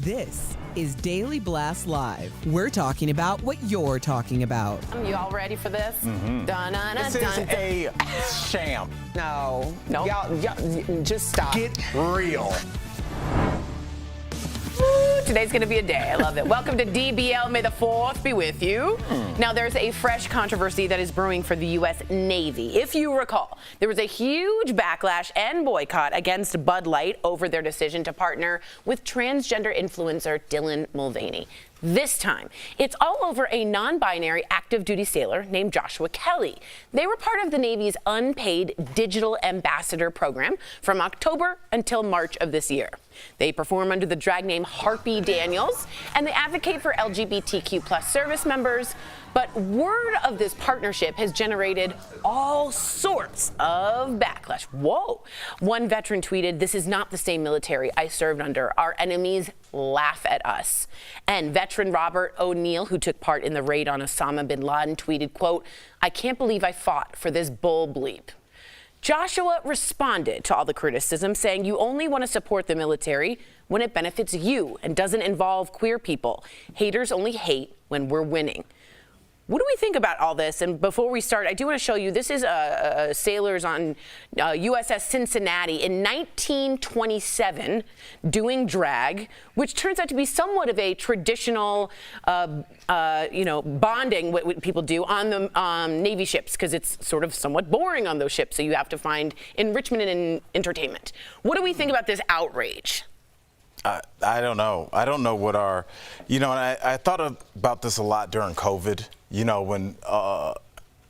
This is Daily Blast Live. We're talking about what you're talking about. You all ready for this? This is a sham. No. Y'all, just stop. Get real. Today's going to be a day. I love it. Welcome to DBL. May the 4th be with you. Now, there's a fresh controversy that is brewing for the U.S. Navy. If you recall, there was a huge backlash and boycott against Bud Light over their decision to partner with transgender influencer Dylan Mulvaney. This time, it's all over a non-binary active duty sailor named Joshua Kelly. They were part of the Navy's unpaid digital ambassador program from October until March of this year. They perform under the drag name Harpy Daniels, and they advocate for LGBTQ+ service members. But word of this partnership has generated all sorts of backlash. Whoa. One veteran tweeted, "This is not the same military I served under. Our enemies laugh at us." And veteran Robert O'Neill, who took part in the raid on Osama bin Laden, tweeted, quote, "I can't believe I fought for this bull bleep." Joshua responded to all the criticism, saying, "You only want to support the military when it benefits you and doesn't involve queer people. Haters only hate when we're winning." What do we think about all this? And before we start, I do want to show you, this is sailors on USS Cincinnati in 1927 doing drag, which turns out to be somewhat of a traditional, bonding, what people do on the Navy ships, because it's sort of somewhat boring on those ships, so you have to find enrichment and entertainment. What do we think about this outrage? I don't know. I don't know what our, and I thought about this a lot during COVID, when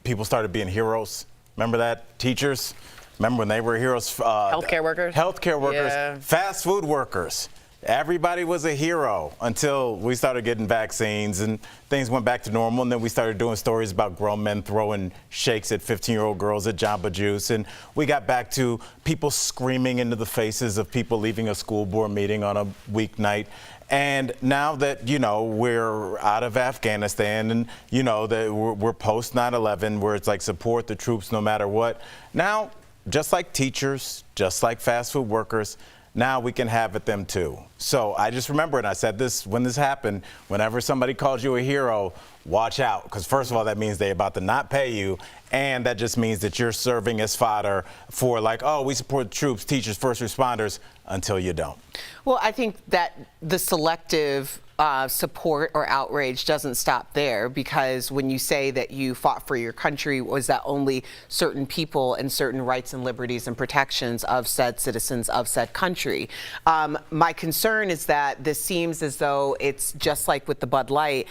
people started being heroes. Remember that? Teachers? Remember when they were heroes? Healthcare workers? Healthcare workers. Yeah. Fast food workers. Everybody was a hero until we started getting vaccines and things went back to normal. And then we started doing stories about grown men throwing shakes at 15-year-old girls at Jamba Juice. And we got back to people screaming into the faces of people leaving a school board meeting on a weeknight. And now that, we're out of Afghanistan and, that we're post 9/11, where it's like support the troops no matter what. Now, just like teachers, just like fast food workers, now we can have it them too. So I just remember, and I said this when this happened, whenever somebody calls you a hero, watch out. Because first of all, that means they're about to not pay you. And that just means that you're serving as fodder for we support troops, teachers, first responders, until you don't. Well, I think that the selective support or outrage doesn't stop there, because when you say that you fought for your country, was that only certain people and certain rights and liberties and protections of said citizens of said country? My concern is that this seems as though it's just like with the Bud Light.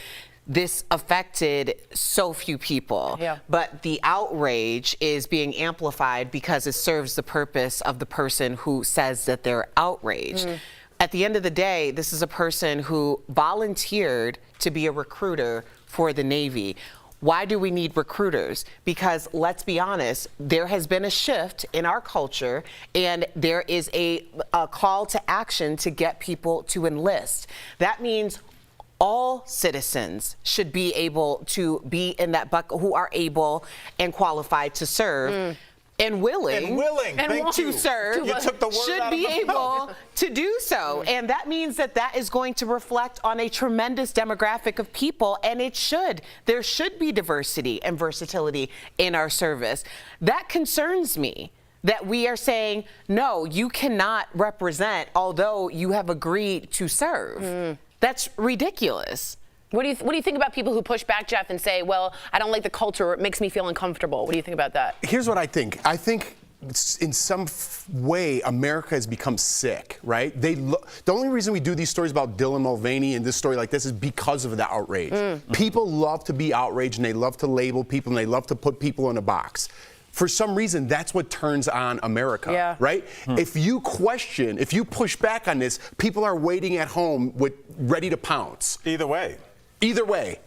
This affected so few people, but the outrage is being amplified because it serves the purpose of the person who says that they're outraged. At the end of the day, this is a person who volunteered to be a recruiter for the Navy. Why do we need recruiters? Because let's be honest, there has been a shift in our culture, and there is a call to action to get people to enlist. That means all citizens should be able to be in that bucket, who are able and qualified to serve. And willing to serve, should be able to do so. And that means that is going to reflect on a tremendous demographic of people, and it should. There should be diversity and versatility in our service. That concerns me, that we are saying, no, you cannot represent, although you have agreed to serve. That's ridiculous. What do you think about people who push back, Jeff, and say, well, I don't like the culture, or it makes me feel uncomfortable? What do you think about that? Here's what I think. I think in some way, America has become sick, right? The only reason we do these stories about Dylan Mulvaney and this story like this is because of the outrage. People love to be outraged, and they love to label people, and they love to put people in a box. For some reason, that's what turns on America, right? If you question, if you push back on this, people are waiting at home ready to pounce. Either way.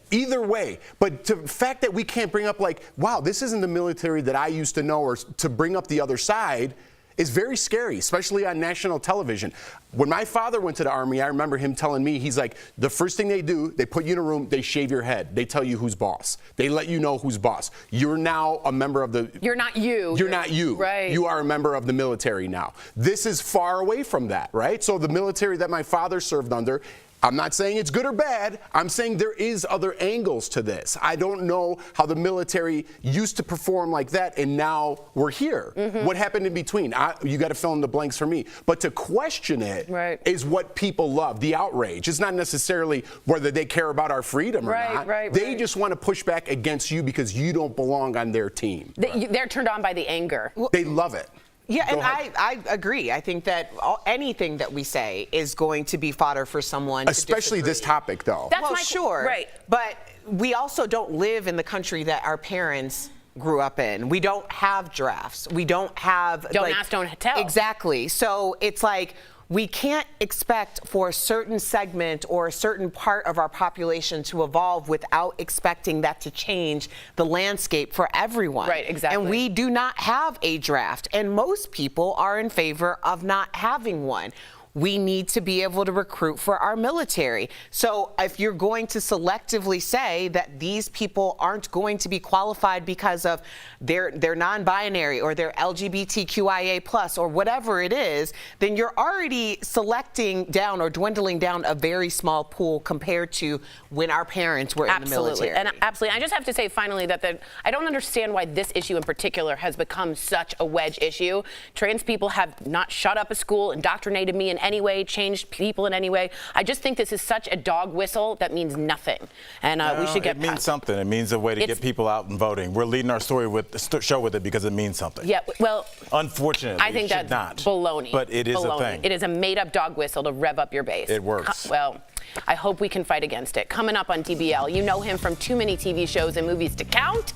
Either way. But the fact that we can't bring up wow, this isn't the military that I used to know, or to bring up the other side is very scary, especially on national television. When my father went to the Army, I remember him telling me, he's like, the first thing they do, they put you in a room, they shave your head. They tell you who's boss. They let you know who's boss. You're now a member of the... You're not you. You're not you. Right. You are a member of the military now. This is far away from that, right? So the military that my father served under, I'm not saying it's good or bad. I'm saying there is other angles to this. I don't know how the military used to perform like that, and now we're here. What happened in between? You got to fill in the blanks for me. But to question it is what people love, the outrage. It's not necessarily whether they care about our freedom or not. They just want to push back against you because you don't belong on their team. They're turned on by the anger. They love it. Yeah, and I agree. I think that anything that we say is going to be fodder for someone. Especially this topic, though. That's well, sure. Right. But we also don't live in the country that our parents grew up in. We don't have drafts. We don't have. Don't ask, don't tell. Exactly. So it's like, we can't expect for a certain segment or a certain part of our population to evolve without expecting that to change the landscape for everyone. Right, exactly. And we do not have a draft, and most people are in favor of not having one. We need to be able to recruit for our military. So if you're going to selectively say that these people aren't going to be qualified because of their non-binary or their LGBTQIA plus or whatever it is, then you're already selecting down or dwindling down a very small pool compared to when our parents were in the military. And absolutely. I just have to say finally that I don't understand why this issue in particular has become such a wedge issue. Trans people have not shut up a school, indoctrinated me in any way, changed people in any way. I just think this is such a dog whistle that means nothing, and we should get. It means something. It means a way to get people out and voting. We're leading our story with show with it because it means something. Yeah. Well, unfortunately, I think that's not baloney. But it is a thing. It is a made-up dog whistle to rev up your base. It works. Well, I hope we can fight against it. Coming up on DBL, you know him from too many TV shows and movies to count.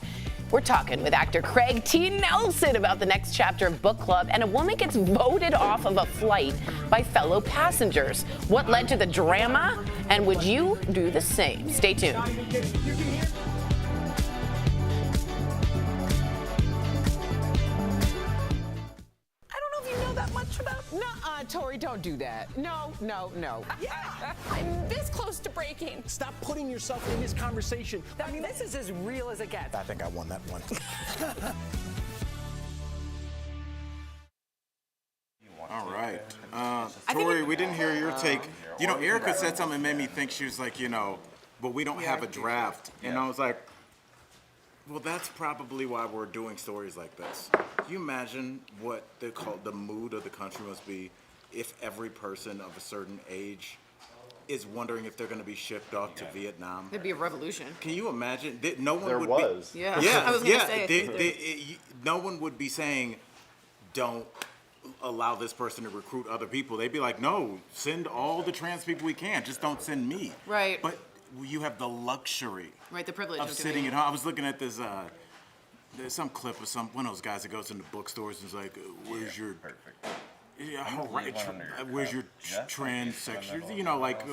We're talking with actor Craig T. Nelson about the next chapter of Book Club, and a woman gets voted off of a flight by fellow passengers. What led to the drama, and would you do the same? Stay tuned. Nuh-uh, Tori, don't do that. No. Yeah, I'm this close to breaking. Stop putting yourself in this conversation. I mean, this is as real as it gets. I think I won that one. All right. Tori, we didn't hear your take. You know, Erica said something that made me think. She was like, but we don't have a draft. And I was like, well, that's probably why we're doing stories like this. Can you imagine what the mood of the country must be if every person of a certain age is wondering if they're going to be shipped off to Vietnam? There'd be a revolution. Can you imagine? No one would was. be. Yeah. I was going to say. No one would be saying, don't allow this person to recruit other people. They'd be like, no, send all the trans people we can. Just don't send me. Right. But you have the luxury. Right, the privilege of sitting at home. I was looking at this. There's some clip of one of those guys that goes into bookstores and is like, "Where's your, where's your transsexual? You know, like,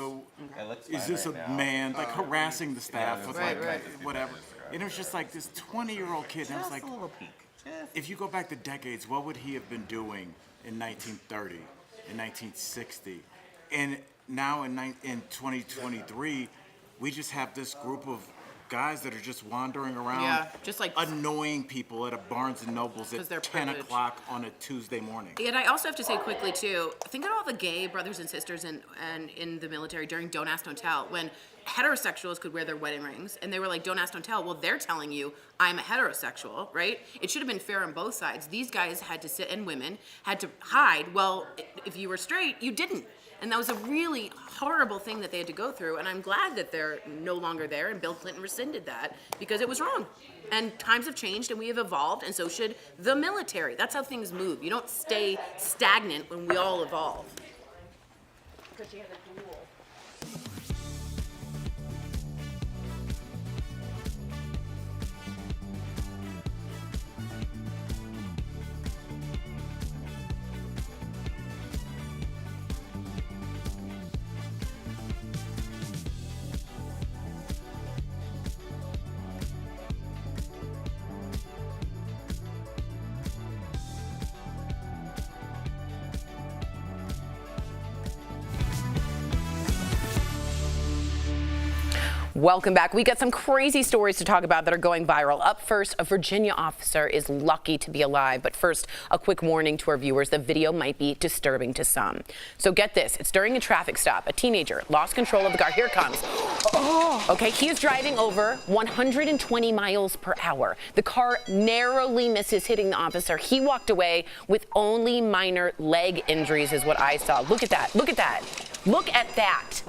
is this a man?" Like harassing the staff with whatever. And it was just like this 20-year-old kid. And I was like, if you go back the decades, what would he have been doing in 1930, in 1960, and now in 2023? We just have this group of guys that are just wandering around, just like annoying people at a Barnes and Nobles at 10 o'clock on a Tuesday morning. And I also have to say quickly too, think of all the gay brothers and sisters and in the military during Don't Ask, Don't Tell, when heterosexuals could wear their wedding rings, and they were like, don't ask, don't tell. Well, they're telling you I'm a heterosexual, right? It should have been fair on both sides. These guys had to sit, and women had to hide. Well, if you were straight, you didn't. And that was a really horrible thing that they had to go through. And I'm glad that they're no longer there, and Bill Clinton rescinded that because it was wrong. And times have changed, and we have evolved, and so should the military. That's how things move. You don't stay stagnant when we all evolve. Because you have a duel. Welcome back. We got some crazy stories to talk about that are going viral. Up first, a Virginia officer is lucky to be alive. But first, a quick warning to our viewers. The video might be disturbing to some. So get this. It's during a traffic stop. A teenager lost control of the car. Here it comes. Oh, okay, he is driving over 120 miles per hour. The car narrowly misses hitting the officer. He walked away with only minor leg injuries is what I saw. Look at that. Look at that. Look at that.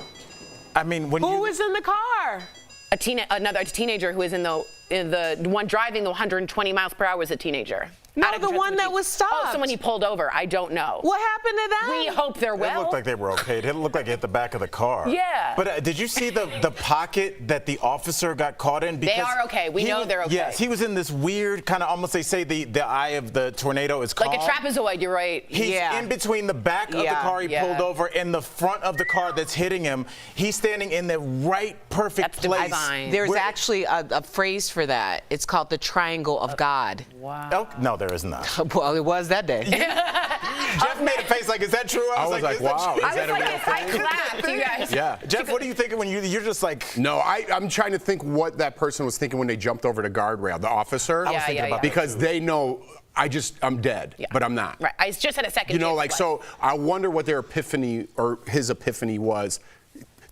I mean, when Who was in the car? Another teenager who is in the one driving the 120 miles per hour was a teenager. No, the one that was stopped. Oh, someone he pulled over. I don't know. What happened to that? We hope they're well. It looked like they were okay. It looked like it hit the back of the car. Yeah. But did you see the pocket that the officer got caught in? They are okay. We know they're okay. Yes, he was in this weird kind of almost, they say the eye of the tornado is calm. Like a trapezoid, you're right. He's in between the back of the car he pulled over and the front of the car that's hitting him. He's standing in the right perfect place. There's actually a phrase for that. It's called the triangle of God. Wow. Oh, no, there is not. Well, it was that day. Jeff made a face like, is that true? I was like, wow. I was like, I clapped, you guys. Yeah. Jeff, what are you thinking when you're just like... No, I'm trying to think what that person was thinking when they jumped over the guardrail, the officer. I was thinking about because they know I'm dead, but I'm not. Right. I just had a second. You know, like, so I wonder what their epiphany or his epiphany was.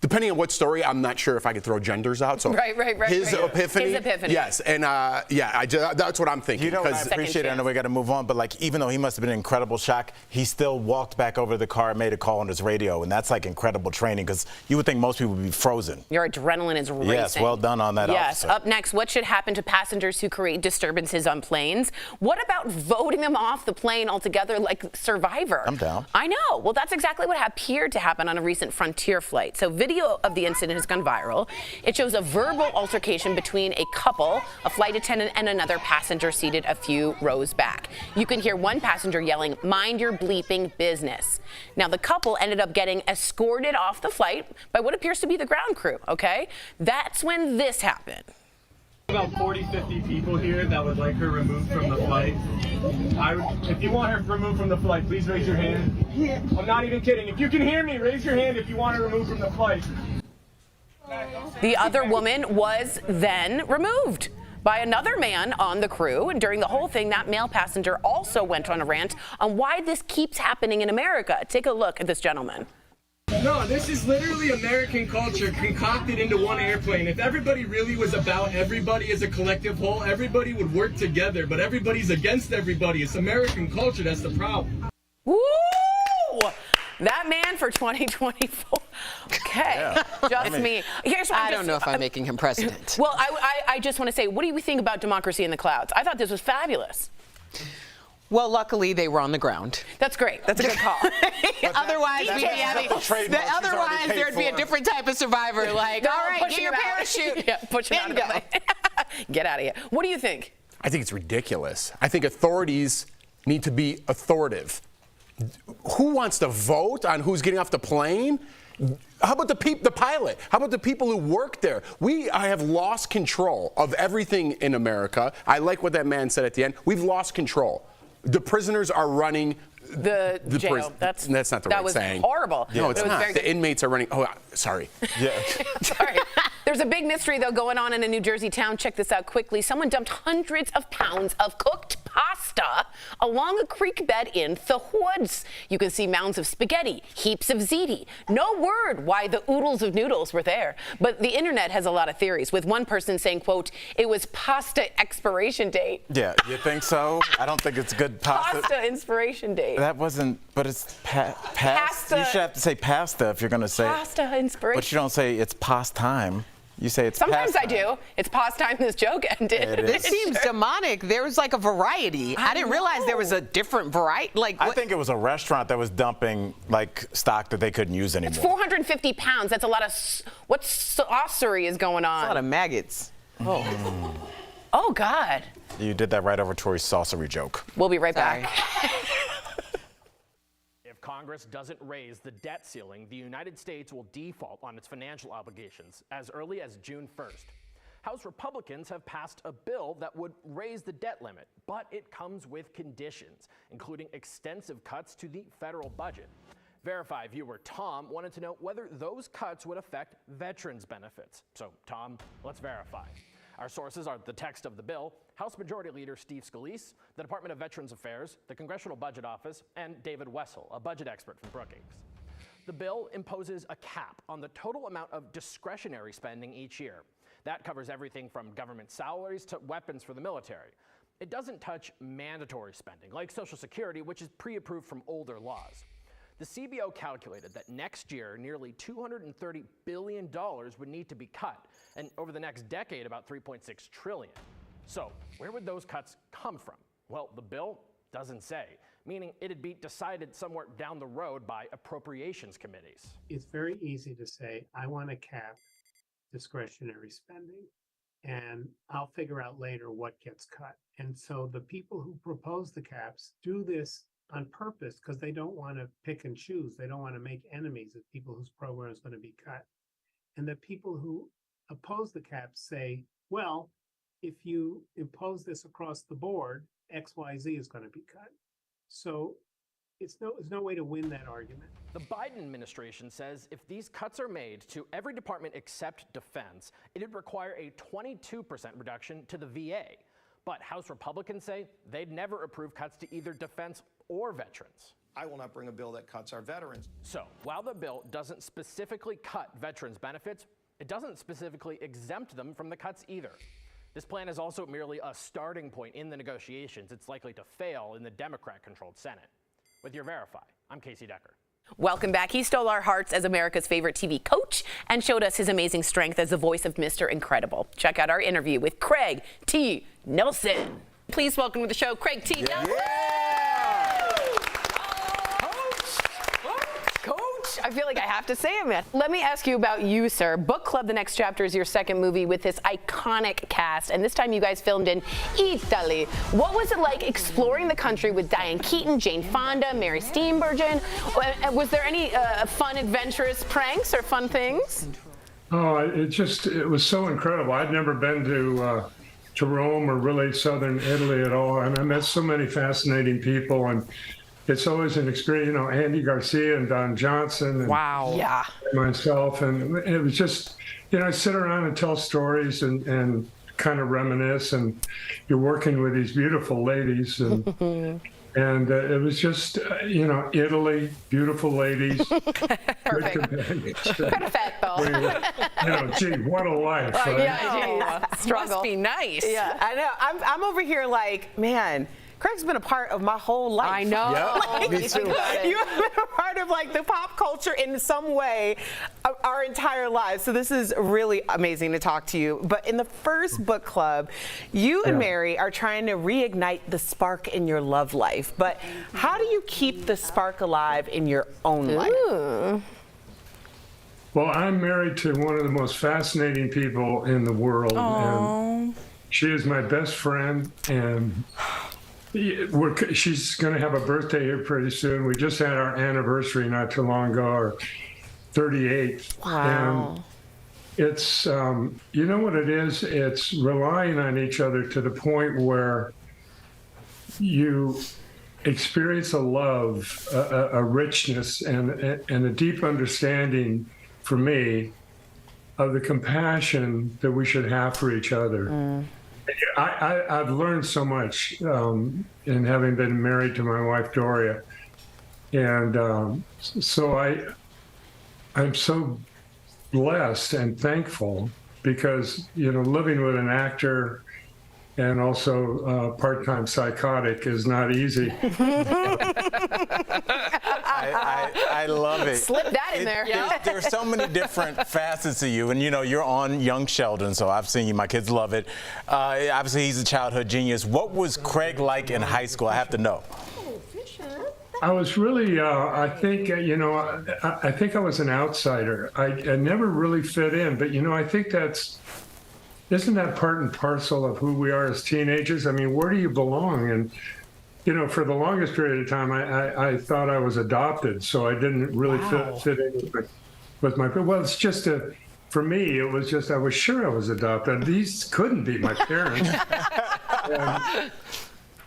Depending on what story, I'm not sure if I could throw genders out. So right. His epiphany. His epiphany. Yes, and that's what I'm thinking. You know, I appreciate it. I know we got to move on, but like, even though he must have been in incredible shock, he still walked back over to the car and made a call on his radio, and that's like incredible training because you would think most people would be frozen. Your adrenaline is racing. Yes, well done on that. Yes. Officer. Up next, what should happen to passengers who create disturbances on planes? What about voting them off the plane altogether, like Survivor? I'm down. I know. Well, that's exactly what appeared to happen on a recent Frontier flight. So, video of the incident has gone viral. It shows a verbal altercation between a couple, a flight attendant, and another passenger seated a few rows back. You can hear one passenger yelling, "Mind your bleeping business." Now, the couple ended up getting escorted off the flight by what appears to be the ground crew, okay? That's when this happened. About 40-50 people here that would like her removed from the flight. If you want her removed from the flight, please raise your hand. I'm not even kidding. If you can hear me, raise your hand if you want her removed from the flight. The other woman was then removed by another man on the crew. And during the whole thing, that male passenger also went on a rant on why this keeps happening in America. Take a look at this gentleman. No, this is literally American culture concocted into one airplane. If everybody really was about everybody as a collective whole, everybody would work together, but everybody's against everybody. It's American culture, that's the problem. Woo! That man for 2024. Okay, just me. Here's what I don't know if I'm making him president. Well, I just want to say, what do you think about democracy in the clouds? I thought this was fabulous. Well, luckily they were on the ground. That's great. That's a good call. Otherwise, there'd be a different type of Survivor. Like, all right, get your parachute. Yeah, push him out of the plane. Get out of here. What do you think? I think it's ridiculous. I think authorities need to be authoritative. Who wants to vote on who's getting off the plane? How about the pilot? How about the people who work there? I have lost control of everything in America. I like what that man said at the end. We've lost control. The prisoners are running the jail. That's not the right saying. That was horrible. No, it's not. The inmates are running. Oh, sorry. Yeah. Sorry. There's a big mystery, though, going on in a New Jersey town. Check this out quickly. Someone dumped hundreds of pounds of cooked pasta along a creek bed in the woods. You can see mounds of spaghetti, heaps of ziti. No word why the oodles of noodles were there. But the internet has a lot of theories, with one person saying, quote, it was pasta expiration date. Yeah, you think so? I don't think it's good pasta. Pasta expiration date. That wasn't, but it's Pasta. You should have to say pasta if you're going to say Pasta inspiration. But you don't say it's pastime. You say it's Sometimes pastime. I do. It's pastime this joke ended. This seems demonic. There was like a variety. I didn't realize there was a different variety. Like, I think it was a restaurant that was dumping like stock that they couldn't use anymore. It's 450 pounds. That's a lot of, what sorcery is going on? a lot of maggots. Oh. Oh, God. You did that right over Tori's sorcery joke. We'll be right back. If Congress doesn't raise the debt ceiling, the United States will default on its financial obligations as early as June 1st. House Republicans have passed a bill that would raise the debt limit, but it comes with conditions, including extensive cuts to the federal budget. Verify viewer Tom wanted to know whether those cuts would affect veterans benefits. So Tom, let's verify. Our sources are the text of the bill, House Majority Leader Steve Scalise, the Department of Veterans Affairs, the Congressional Budget Office, and David Wessel, a budget expert from Brookings. The bill imposes a cap on the total amount of discretionary spending each year. That covers everything from government salaries to weapons for the military. It doesn't touch mandatory spending, like Social Security, which is pre-approved from older laws. The CBO calculated that next year, nearly $230 billion would need to be cut, and over the next decade, about $3.6 trillion. So where would those cuts come from? Well, the bill doesn't say, meaning it'd be decided somewhere down the road by appropriations committees. It's very easy to say, I want to cap discretionary spending, and I'll figure out later what gets cut. And so the people who propose the caps do this on purpose because they don't want to pick and choose. They don't want to make enemies of people whose program is going to be cut. And the people who oppose the caps say, well, if you impose this across the board, XYZ is going to be cut. So there's no way to win that argument. The Biden administration says if these cuts are made to every department except defense, it'd require a 22% reduction to the VA. But House Republicans say they'd never approve cuts to either defense or veterans. I will not bring a bill that cuts our veterans. So while the bill doesn't specifically cut veterans' benefits, it doesn't specifically exempt them from the cuts either. This plan is also merely a starting point in the negotiations. It's likely to fail in the Democrat-controlled Senate. With your Verify, I'm Casey Decker. Welcome back. He stole our hearts as America's favorite TV coach and showed us his amazing strength as the voice of Mr. Incredible. Check out our interview with Craig T. Nelson. Please welcome to the show, Craig T. Nelson. Coach, I feel like I have to say it, man. Let me ask you about you, sir. Book Club, The Next Chapter is your second movie with this iconic cast, and this time you guys filmed in Italy. What was it like exploring the country with Diane Keaton, Jane Fonda, Mary Steenburgen? Was there any fun, adventurous pranks or fun things? Oh, it was so incredible. I'd never been to Rome or really southern Italy at all, and I met so many fascinating people, and it's always an experience. You know, Andy Garcia and Don Johnson. And wow. Yeah. Myself, and it was just, you know, I sit around and tell stories and kind of reminisce, and you're working with these beautiful ladies, and and it was just, you know, Italy, beautiful ladies. Perfect. Perfecto. You know, gee, what a life. Right? Yeah, struggle. Must be nice. Yeah, I know. I'm over here like, man, Craig's been a part of my whole life. I know. Like, me too. You've been a part of like the pop culture in some way our entire lives. So this is really amazing to talk to you. But in the first book club, you and Mary are trying to reignite the spark in your love life. But how do you keep the spark alive in your own life? Well, I'm married to one of the most fascinating people in the world. Aww. And she is my best friend, and she's going to have a birthday here pretty soon. We just had our anniversary not too long ago, our 38th. Wow. And it's, you know what it is? It's relying on each other to the point where you experience a love, a richness, and a deep understanding, for me, of the compassion that we should have for each other. I've learned so much in having been married to my wife, Doria. And so I'm so blessed and thankful because, you know, living with an actor and also part-time psychotic is not easy. I love it. Slip that in there. There's so many different facets of you, and you know, you're on Young Sheldon, so I've seen you. My kids love it. Obviously, he's a childhood genius. What was Craig like in high school? I have to know. I was really, I think, you know, I think I was an outsider. I never really fit in, but, you know, I think isn't that part and parcel of who we are as teenagers? I mean, where do you belong? And, you know, for the longest period of time, I thought I was adopted, so I didn't really fit in with my, well, it's just for me, it was just, I was sure I was adopted. These couldn't be my parents.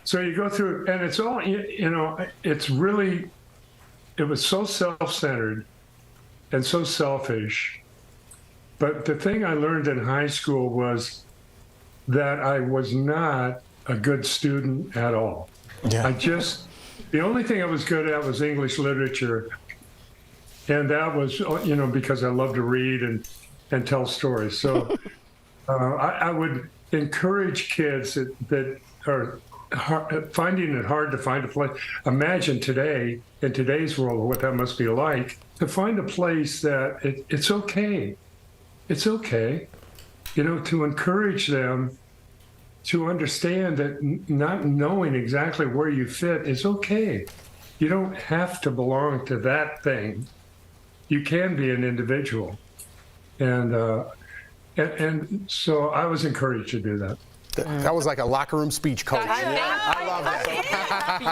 So you go through, and it's all, you know, it's really it was so self-centered and so selfish. But the thing I learned in high school was that I was not a good student at all. Yeah. The only thing I was good at was English literature. And that was, because I love to read and tell stories. So I would encourage kids that are finding it hard to find a place. Imagine today, in today's world, what that must be like, to find a place that it's okay. It's okay, to encourage them to understand that not knowing exactly where you fit is okay. You don't have to belong to that thing. You can be an individual. And so I was encouraged to do that. That was like a locker room speech, coach. I love that.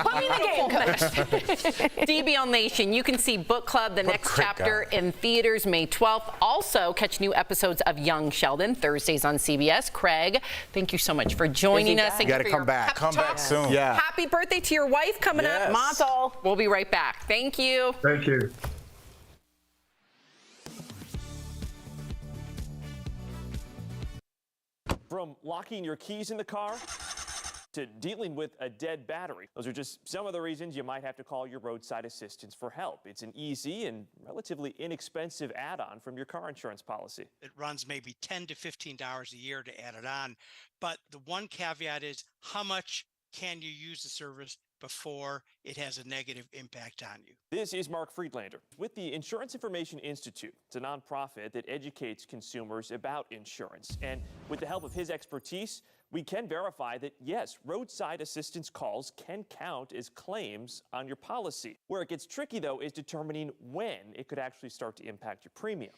Put me in the game, coach. DBL Nation, you can see Book Club, the next chapter, in theaters May 12th. Also, catch new episodes of Young Sheldon Thursdays on CBS. Craig, thank you so much for joining us. You got to come back. Come back soon. Yeah. Happy birthday to your wife coming up, Mazel. We'll be right back. Thank you. Thank you. From locking your keys in the car to dealing with a dead battery. Those are just some of the reasons you might have to call your roadside assistance for help. It's an easy and relatively inexpensive add-on from your car insurance policy. It runs maybe $10 to $15 a year to add it on. But the one caveat is, how much can you use the service before it has a negative impact on you? This is Mark Friedlander with the Insurance Information Institute. It's a nonprofit that educates consumers about insurance. And with the help of his expertise, we can verify that, yes, roadside assistance calls can count as claims on your policy. Where it gets tricky, though, is determining when it could actually start to impact your premium.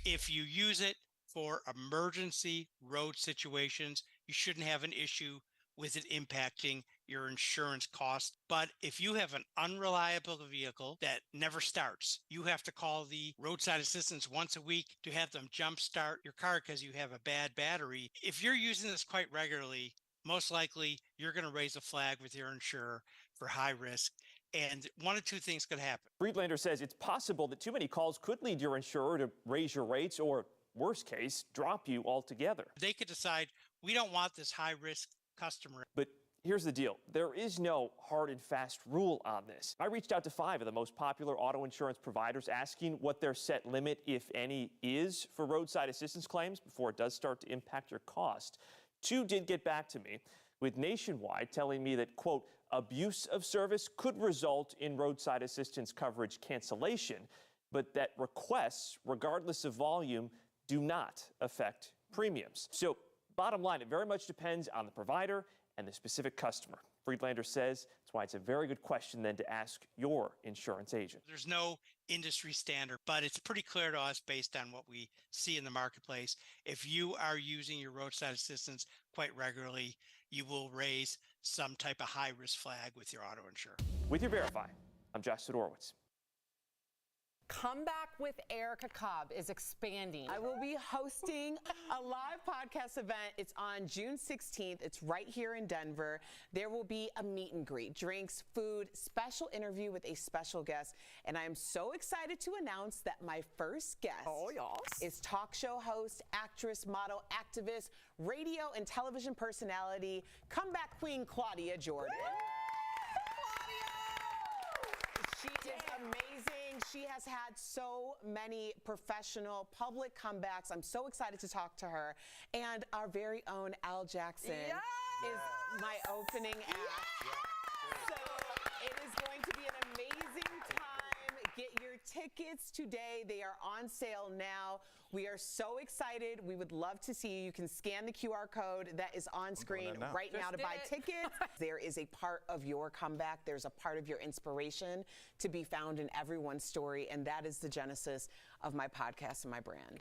If you use it for emergency road situations, you shouldn't have an issue with it impacting your insurance costs. But if you have an unreliable vehicle that never starts, you have to call the roadside assistance once a week to have them jumpstart your car because you have a bad battery. If you're using this quite regularly, most likely you're going to raise a flag with your insurer for high risk. And one of two things could happen. Friedlander says it's possible that too many calls could lead your insurer to raise your rates or, worst case, drop you altogether. They could decide, we don't want this high risk customer. But here's the deal. There is no hard and fast rule on this. I reached out to 5 of the most popular auto insurance providers asking what their set limit, if any, is for roadside assistance claims before it does start to impact your cost. 2 did get back to me, with Nationwide telling me that, quote, abuse of service could result in roadside assistance coverage cancellation, but that requests, regardless of volume, do not affect premiums. So bottom line, it very much depends on the provider and the specific customer. Friedlander says that's why it's a very good question then to ask your insurance agent. There's no industry standard, but it's pretty clear to us based on what we see in the marketplace. If you are using your roadside assistance quite regularly, you will raise some type of high-risk flag with your auto insurer. With your Verify, I'm Josh Sidorowitz. Come Back with Erica Cobb is expanding. I will be hosting a live podcast event. It's on June 16th. It's right here in Denver. There will be a meet and greet, drinks, food, special interview with a special guest. And I am so excited to announce that my first guest is talk show host, actress, model, activist, radio and television personality, comeback queen Claudia Jordan. She is amazing. She has had so many professional public comebacks. I'm so excited to talk to her. And our very own Al Jackson is my opening act. So it is going to be an amazing time. Get your tickets today. They are on sale now. We are so excited. We would love to see you. You can scan the QR code that is on screen right now to buy tickets. There is a part of your comeback. There's a part of your inspiration to be found in everyone's story, and that is the genesis of my podcast and my brand.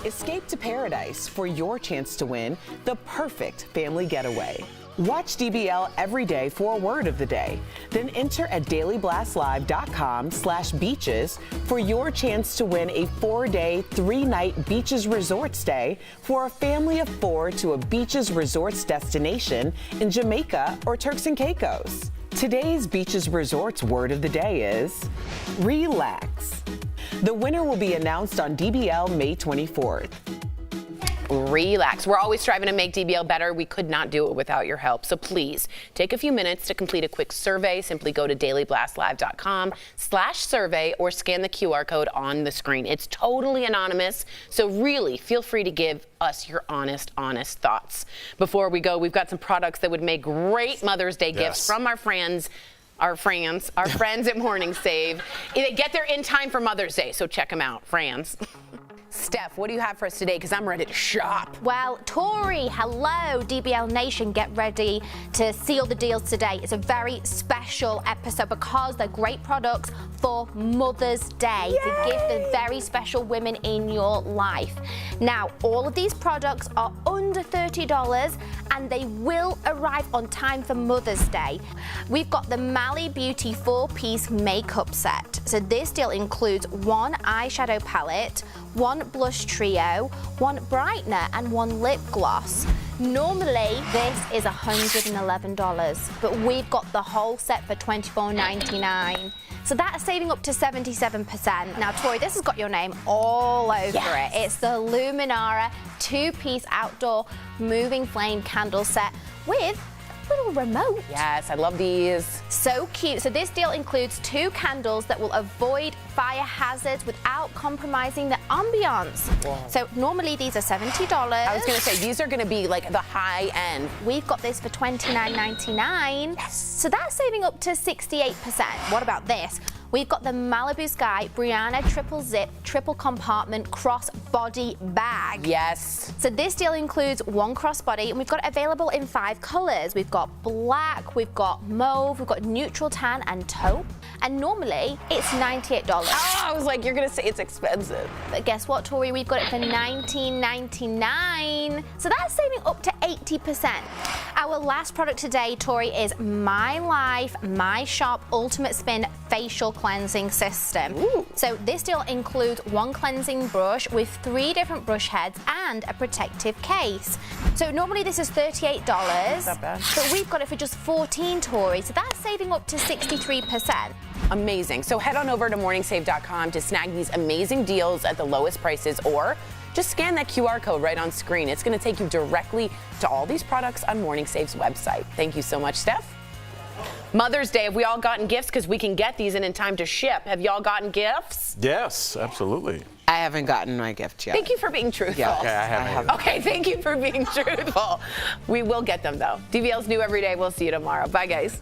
Escape to paradise for your chance to win the perfect family getaway. Watch DBL every day for a word of the day. Then enter at dailyblastlive.com/beaches for your chance to win a 4-day, 3-night Beaches Resort stay for a family of 4 to a Beaches Resorts destination in Jamaica or Turks and Caicos. Today's Beaches Resorts word of the day is relax. The winner will be announced on DBL May 24th. Relax. We're always striving to make DBL better. We could not do it without your help. So please take a few minutes to complete a quick survey. Simply go to dailyblastlive.com/survey or scan the QR code on the screen. It's totally anonymous. So really feel free to give us your honest thoughts. Before we go, we've got some products that would make great Mother's Day gifts from our friends at Morning Save. They get there in time for Mother's Day, so check them out, friends. Steph, what do you have for us today? Because I'm ready to shop. Well, Tori, hello, DBL Nation, get ready to seal the deals today. It's a very special episode because they're great products for Mother's Day to give the very special women in your life. Now, all of these products are under $30 and they will arrive on time for Mother's Day. We've got the Mally Beauty 4-piece makeup set. So this deal includes 1 eyeshadow palette, 1 blush trio, 1 brightener, and 1 lip gloss. Normally, this is $111, but we've got the whole set for $24.99. So that's saving up to 77%. Now, Tori, this has got your name all over it. It's the Luminara 2-piece outdoor moving flame candle set with little remote. Yes, I love these. So cute. So this deal includes 2 candles that will avoid fire hazards without compromising the ambiance. So normally these are $70. I was gonna say, these are gonna be like the high end. We've got this for $29.99. Yes. So that's saving up to 68%. What about this? We've got the Malibu Sky Brianna triple zip, triple compartment crossbody bag. Yes. So this deal includes 1 crossbody and we've got it available in 5 colors. We've got black, we've got mauve, we've got neutral tan and taupe. And normally it's $98. Oh, I was like, you're gonna say it's expensive. But guess what, Tori? We've got it for $19.99. So that's saving up to 80%. Our last product today, Tori, is My Life, My Shop Ultimate Spin Facial Cleansing System. Ooh. So this deal includes 1 cleansing brush with 3 different brush heads and a protective case. So normally this is $38. Not bad. But we've got it for just $14, Tori. So that's saving up to 63%. Amazing. So head on over to morningsave.com to snag these amazing deals at the lowest prices, or just scan that QR code right on screen. It's going to take you directly to all these products on Morning Save's website. Thank you so much, Steph. Mother's Day, have we all gotten gifts? Because we can get these in time to ship. Have y'all gotten gifts? Yes, absolutely. I haven't gotten my gift yet. Thank you for being truthful. Yeah, Okay, I haven't. Okay, thank you for being truthful. We will get them, though. DBL's new every day. We'll see you tomorrow. Bye, guys.